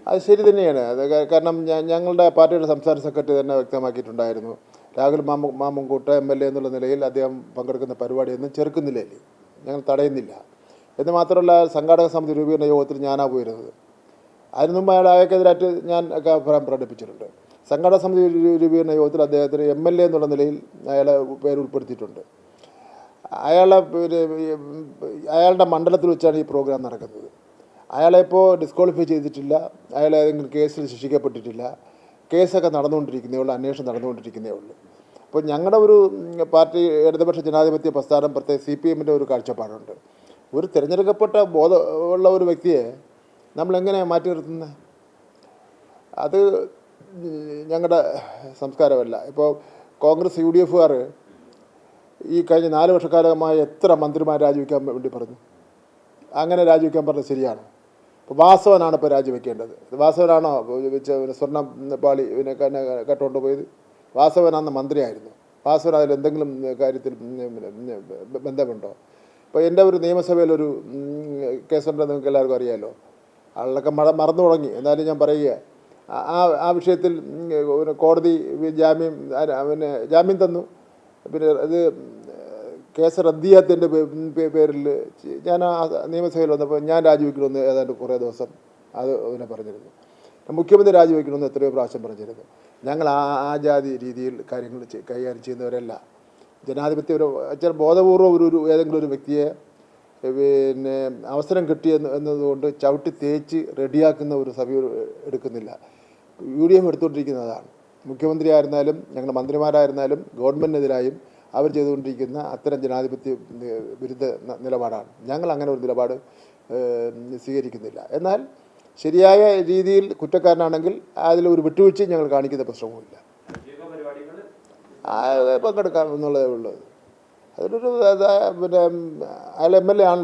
അത് ശരി തന്നെയാണ്. അത് കാരണം ഞങ്ങളുടെ പാർട്ടിയുടെ സംസ്ഥാന സെക്രട്ടറി തന്നെ വ്യക്തമാക്കിയിട്ടുണ്ടായിരുന്നു, രാഹുൽ മാമുൻകൂട്ട MLA എന്നുള്ള നിലയിൽ അദ്ദേഹം പങ്കെടുക്കുന്ന പരിപാടിയൊന്നും ചെറുക്കുന്നില്ലേ, ഞങ്ങൾ തടയുന്നില്ല എന്ന് മാത്രമല്ല, സംഘാടക സമിതി രൂപീകരണ യോഗത്തിൽ ഞാനാണ് പോയിരുന്നത്. അതിനു മുമ്പ് അയാൾക്കെതിരായിട്ട് ഞാൻ അഭിപ്രായം പ്രകടിപ്പിച്ചിട്ടുണ്ട്. സംഘാടക സമിതി രൂപീകരണ യോഗത്തിൽ അദ്ദേഹത്തിന് MLA എന്നുള്ള നിലയിൽ അയാളെ പേര് ഉൾപ്പെടുത്തിയിട്ടുണ്ട്. അയാളുടെ മണ്ഡലത്തിൽ വെച്ചാണ് ഈ പ്രോഗ്രാം നടക്കുന്നത്. അയാളെ ഇപ്പോൾ ഡിസ്ക്വാളിഫൈ ചെയ്തിട്ടില്ല, അയാളെ ഏതെങ്കിലും കേസിൽ ശിക്ഷിക്കപ്പെട്ടിട്ടില്ല. കേസൊക്കെ നടന്നുകൊണ്ടിരിക്കുന്നേ ഉള്ളൂ, അന്വേഷണം നടന്നുകൊണ്ടിരിക്കുന്നേ ഉള്ളൂ. അപ്പോൾ ഞങ്ങളുടെ ഒരു പാർട്ടി ഇടതുപക്ഷ ജനാധിപത്യ പ്രസ്ഥാനം, പ്രത്യേക CPMൻ്റെ ഒരു കാഴ്ചപ്പാടുണ്ട്. ഒരു തിരഞ്ഞെടുക്കപ്പെട്ട ബോധമുള്ള ഒരു വ്യക്തിയെ നമ്മളെങ്ങനെയാണ് മാറ്റി നിർത്തുന്നത്? അത് ഞങ്ങളുടെ സംസ്കാരമല്ല. ഇപ്പോൾ കോൺഗ്രസ് UDFകാർ ഈ കഴിഞ്ഞ 4 വർഷക്കാലമായി എത്ര മന്ത്രിമാർ രാജിവെക്കാൻ വേണ്ടി പറഞ്ഞു? അങ്ങനെ രാജിവെക്കാൻ പറഞ്ഞത് ശരിയാണ്? ഇപ്പോൾ വാസവനാണ് ഇപ്പോൾ രാജിവെക്കേണ്ടത്. വാസവനാണോ സ്വർണ്ണ പാളി കട്ടുകൊണ്ട് പോയത്? വാസവനാണെന്ന മന്ത്രിയായിരുന്നു. വാസവൻ അതിൽ എന്തെങ്കിലും കാര്യത്തിൽ ബന്ധമുണ്ടോ? ഇപ്പോൾ എൻ്റെ ഒരു നിയമസഭയിലൊരു കേസുണ്ടെന്ന് നിങ്ങൾക്ക് എല്ലാവർക്കും അറിയാമല്ലോ. ആളൊക്കെ മറന്നു തുടങ്ങി. എന്നാലും ഞാൻ പറയുക, ആ വിഷയത്തിൽ കോടതി ജാമ്യം തന്നു. പിന്നെ ഇത് കേസ് റദ്ദിയാത്തതിൻ്റെ പേരിൽ ഞാൻ ആ നിയമസഭയിൽ വന്നപ്പോൾ ഞാൻ രാജിവെക്കണമെന്ന് ഏതാണ്ട് കുറേ ദിവസം അത് പറഞ്ഞിരുന്നു. മുഖ്യമന്ത്രി രാജിവെക്കണമെന്ന് എത്രയോ പ്രാവശ്യം പറഞ്ഞിരുന്നു. ഞങ്ങൾ ആ ജാതി രീതിയിൽ കാര്യങ്ങൾ കൈകാര്യം ചെയ്യുന്നവരല്ല. ജനാധിപത്യ ചില ബോധപൂർവ്വം ഏതെങ്കിലും ഒരു വ്യക്തിയെ പിന്നെ അവസരം എന്നതുകൊണ്ട് ചവിട്ടി തേച്ച് റെഡിയാക്കുന്ന ഒരു സമയം എടുക്കുന്നില്ല. UDF എടുത്തുകൊണ്ടിരിക്കുന്നതാണ്. മുഖ്യമന്ത്രി ആയിരുന്നാലും ഞങ്ങളുടെ മന്ത്രിമാരായിരുന്നാലും ഗവൺമെൻറ്റിനെതിരായും അവർ ചെയ്തുകൊണ്ടിരിക്കുന്ന അത്തരം ജനാധിപത്യ വിരുദ്ധ നിലപാടാണ്. ഞങ്ങൾ അങ്ങനെ ഒരു നിലപാട് സ്വീകരിക്കുന്നില്ല. എന്നാൽ ശരിയായ രീതിയിൽ കുറ്റക്കാരനാണെങ്കിൽ അതിലൊരു വിട്ടുവീഴ്ചയും ഞങ്ങൾ കാണിക്കുന്ന പ്രശ്നവുമില്ല. പങ്കെടുക്കാം എന്നുള്ളതേ ഉള്ളത്. അതിലൊരു പിന്നെ അയാൾ MLA ആണ്.